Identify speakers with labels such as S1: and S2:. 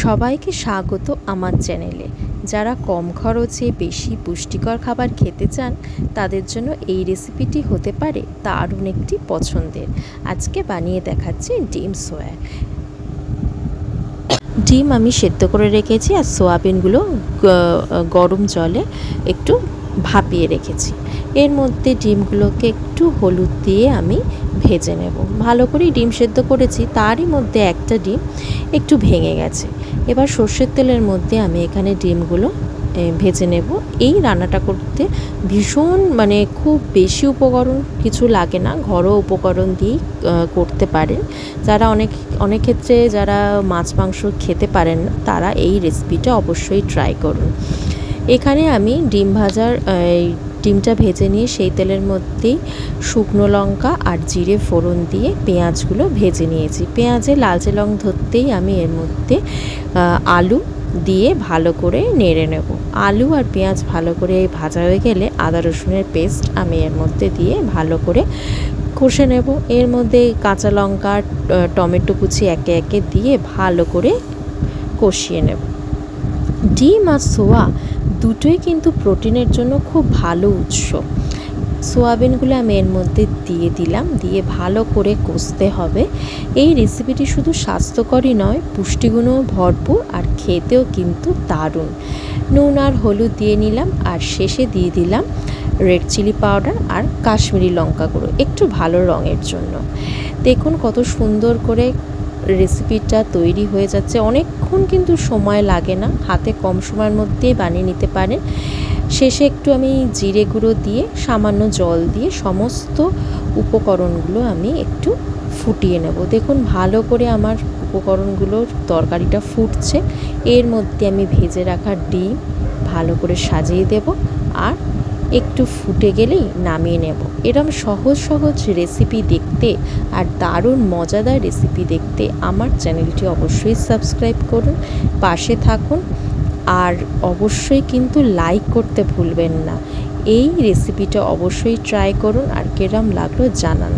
S1: সবাইকে স্বাগত আমার চ্যানেলে। যারা কম খরচে বেশি পুষ্টিকর খাবার খেতে চান তাদের জন্য এই রেসিপিটি হতে পারে দারুণ একটি পছন্দের। আজকে বানিয়ে দেখাচ্ছি ডিম সোয়া। ডিম আমি সেদ্ধ করে রেখেছি আর সোয়াবিনগুলো গরম জলে একটু ভাপিয়ে রেখেছি। এর মধ্যে ডিমগুলোকে একটু হলুদ দিয়ে আমি ভেজে নেব। ভালো করেই ডিম সেদ্ধ করেছি, তারই মধ্যে একটা ডিম একটু ভেঙে গেছে। এবার সর্ষের তেলের মধ্যে আমি এখানে ডিমগুলো ভেজে নেব। এই রান্নাটা করতে ভীষণ খুব বেশি উপকরণ কিছু লাগে না, ঘরোয়া উপকরণ দিয়েই করতে পারেন। যারা অনেক ক্ষেত্রে যারা মাছ মাংস খেতে পারেন না তারা এই রেসিপিটা অবশ্যই ট্রাই করুন। এখানে আমি ডিমটা ভেজে নিয়ে সেই তেলের মধ্যেই শুকনো লঙ্কা আর জিরে ফোড়ন দিয়ে পেঁয়াজগুলো ভেজে নিয়েছি। পেঁয়াজে লালচে রং ধরতেই আমি এর মধ্যে আলু দিয়ে ভালো করে নেড়ে নেব। আলু আর পেঁয়াজ ভালো করে ভাজা হয়ে গেলে আদা রসুনের পেস্ট আমি এর মধ্যে দিয়ে ভালো করে কষে নেব। এর মধ্যে কাঁচা লঙ্কা টমেটো কুচি একে একে দিয়ে ভালো করে কষিয়ে নেব। ডিম আর সোয়া দুটোই কিন্তু প্রোটিনের জন্য খুব ভালো উৎস। সোয়াবিনগুলো আমি এর মধ্যে দিয়ে দিলাম, দিয়ে ভালো করে কষতে হবে। এই রেসিপিটি শুধু স্বাস্থ্যকরই নয়, পুষ্টিগুণও ভরপুর আর খেতেও কিন্তু দারুণ। নুন আর হলুদ দিয়ে নিলাম আর শেষে দিয়ে দিলাম রেড চিলি পাউডার আর কাশ্মীরি লঙ্কা গুঁড়ো একটু ভালো রঙের জন্য। দেখুন কত সুন্দর করে রেসিপিটা তৈরি হয়ে যাচ্ছে। অনেকক্ষণ কিন্তু সময় লাগে না, হাতে কম সময়ের মধ্যেই বানিয়ে নিতে পারেন। শেষে একটু আমি জিরে গুঁড়ো দিয়ে সামান্য জল দিয়ে সমস্ত উপকরণগুলো আমি একটু ফুটিয়ে নেব। দেখুন ভালো করে আমার উপকরণগুলোর তরকারিটা ফুটছে। এর মধ্যে আমি ভেজে রাখা ডিম ভালো করে সাজিয়ে দেব আর একটু ফুটে গেলেই নামিয়ে নেব। এরকম সহজ সহজ রেসিপি দেখতে আর দারুণ মজাদার রেসিপি দেখতে আমার চ্যানেলটি অবশ্যই সাবস্ক্রাইব করুন, পাশে থাকুন আর অবশ্যই কিন্তু লাইক করতে ভুলবেন না। এই রেসিপিটা অবশ্যই ট্রাই করুন আর কেরম লাগলো জানান।